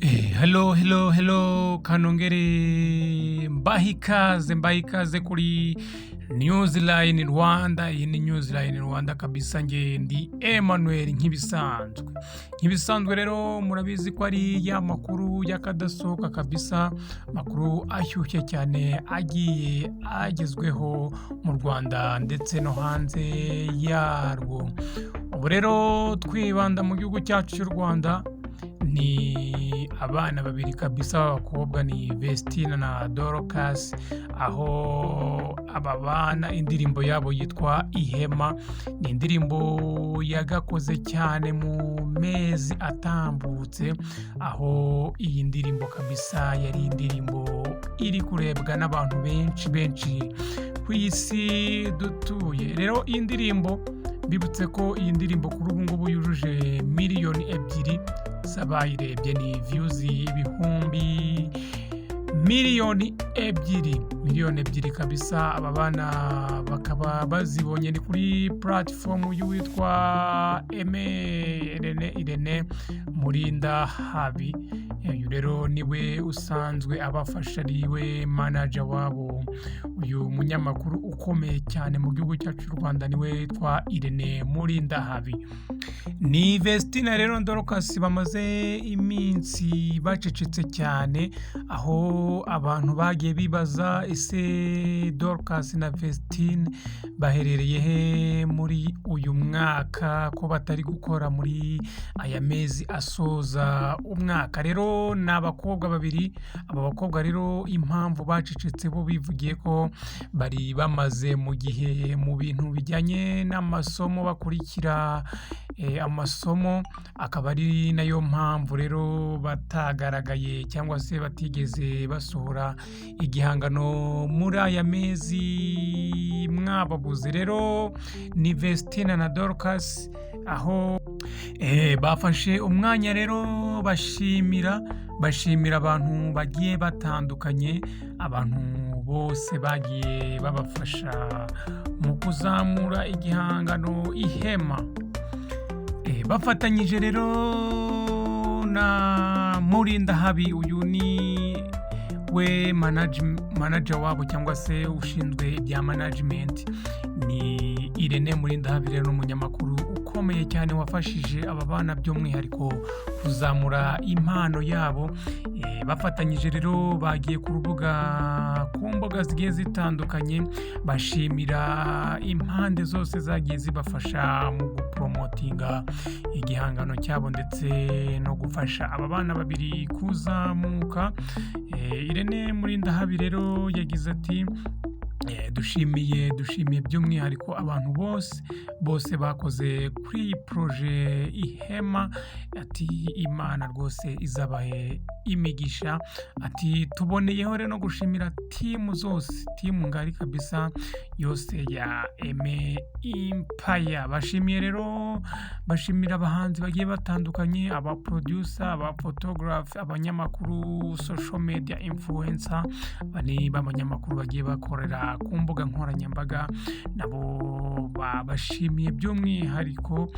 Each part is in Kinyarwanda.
Hello kanongere mbaha ikaze kuri Newsline Rwanda. Iyi ni Newsline Rwanda kabisa, nge ndi Emmanuel nk'ibisanzwe rero murabizi ko ari ya makuru y'akadasohoka kabisa, makuru ashyushye cyane agiye agezweho mu Rwanda ndetse no hanze yarwo. Ubu rero twibanda mu gihugu cyacu cy'u Rwanda, ni abana babiri kabisa b'abakobwa, ni Vestina na Dorcas, aho aba bana indirimbo yabo yitwa Ihema. Ni indirimbo yagakoze cyane mu mezi atambutse, aho iyi ndirimbo kabisa yari indirimbo iri kurebwa n'abantu benshi ku isi dutuye. Rero iyi ndirimbo bibutse ko iyi ndirimbo kuri ubu ngubu yujuje miliyoni 2 z'abayirebye, ni views ibihumbi miliyoni 2 kabisa. Aba bana bakaba bazibonye ni kuri platform y'uwitwa Irene Murindahabi. Uyu rero niwe usanzwe abafasha, ariwe manager wabo. Uyu munyamakuru ukomeye cyane mu gihugu cyacu cy'u Rwanda niwe witwa Irene Murindahabi. Ni Vestina rero Dorcas bamaze iminsi bacecetse cyane, aho abantu bagiye bibaza ese Dorcas na Vestina baherereye he muri uyu mwaka, ko batari gukora muri aya mezi asoza umwaka. Rero ni abakobwa babiri. Aba bakobwa rero impamvu bacecetse, bo bivugiye ko bari bamaze mu gihe mu bintu bijyanye n'amasomo, bakurikira amasomo, akaba ari nayo mpamvu rero batagaragaye cyangwa se batigeze basohora igihangano muri aya mezi mwababuze. Rero ni Vestina na Dorcas, aho bafashe umwanya rero bashimira abantu bagiye batandukanye, abantu bose bagiye babafasha mu kuzamura igihangano Ihema. Bafatanyije rero na Murindahabi. Uyu ni we manager wabo cyangwa se ushinzwe ibya management. Ni Irene Murindahabi rero n'umunyamakuru ukomeye cyane wafashije aba bana by'umwihariko kuzamura impano yabo. Bafatanyije rero bagiye ku rubuga, ku mbuga zigiye zitandukanye, bashimira impande zose zagiye zibafasha mu gupromotinga igihangano cyabo ndetse no gufasha aba bana babiri kuzamuka. Irene Murindahabi rero yagize ati dushimiye by'umwihariko abantu bose bakoze kuri iyi proje Ihema. Ati Imana rwose izabahe imigisha. Ati tuboneyeho rero no gushimira timu ngari kabisa yose ya Empire. Bashimira abahanzi bagiye batandukanye, aba producer, aba photographer, abanyamakuru, social media influencer, bani b'abanyamakuru bagiye bakorera ku mbuga nkoranyambaga, nabo bashimiye by'umwihariko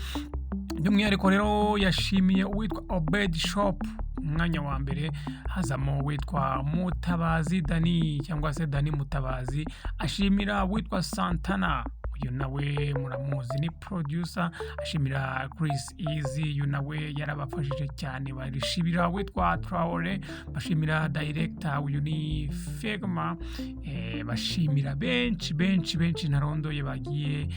rero. Yashimiye uwitwa Obed Shop, umwanya wa mbere hazamo uwitwa Mutabazi Dani cyangwa se Dani Mutabazi. Ashimira uwitwa Santana, uyu nawe muramuzi ni producer. Ashimira Chris Easy, uyu nawe yarabafashije cyane. Barishimira witwa Traore, bashimira director, uyu ni Fegma. Bashimira benshi narondoye bagiye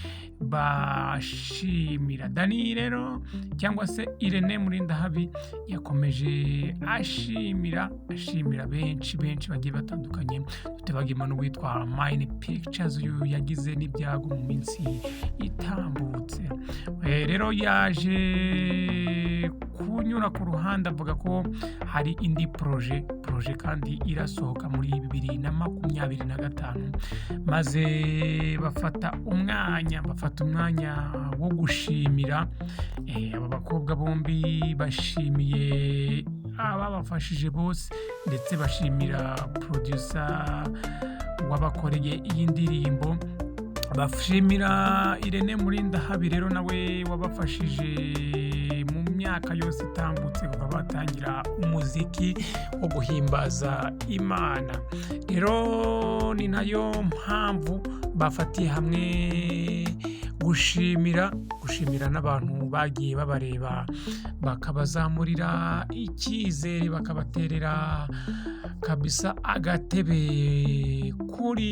bashimira. Dani rero cyangwa se Irene Murindahabi yakomeje ashimira benshi bagiye batandukanye. Tutebagima n'uwitwa Mine Pictures, uyu yagize n'ibyago mu minsi itambutse. Rero yaje kunyura ku ruhande avuga ko hari indi proje kandi irasohoka muri 2025, maze bafata umwanya wo gushimira aba bakobwa bombi. Bashimiye ababafashije bose ndetse bashimira producer wabakoreye iyi ndirimbo. Bashimira Irene Murindahabi rero nawe wabafashije mu imyaka yose itambutse kuva batangira umuziki wo guhimbaza Imana. Rero ni nayo mpamvu bafatiye hamwe gushimira n'abantu bagiye babareba, bakabazamurira icyizere, bakabaterera kabisa agatebe kuri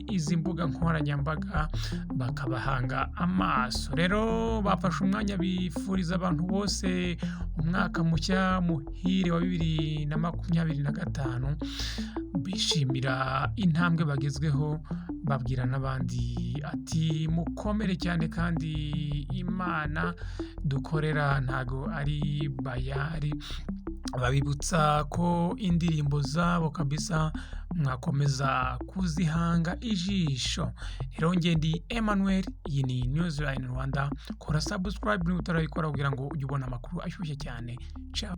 izi mbuga nkoranyambaga, bakabahanga amaso. Rero bafashe umwanya bifuriza abantu bose umwaka mushya muhire wa 2025, bishimira intambwe bagezweho, babwira n'abandi ati mukomere cyane kandi Imana dukorera ntago ari bayari. Babibutsa ko indirimbo zabo kabisa mwakomeza kuzihanga ijisho. Rero nge ndi Emmanuel, iyi ni Newsline Rwanda. Kora subscribe niba utarayikora kugira ngo ujye ubona amakuru ashyushye cyane. Ciao.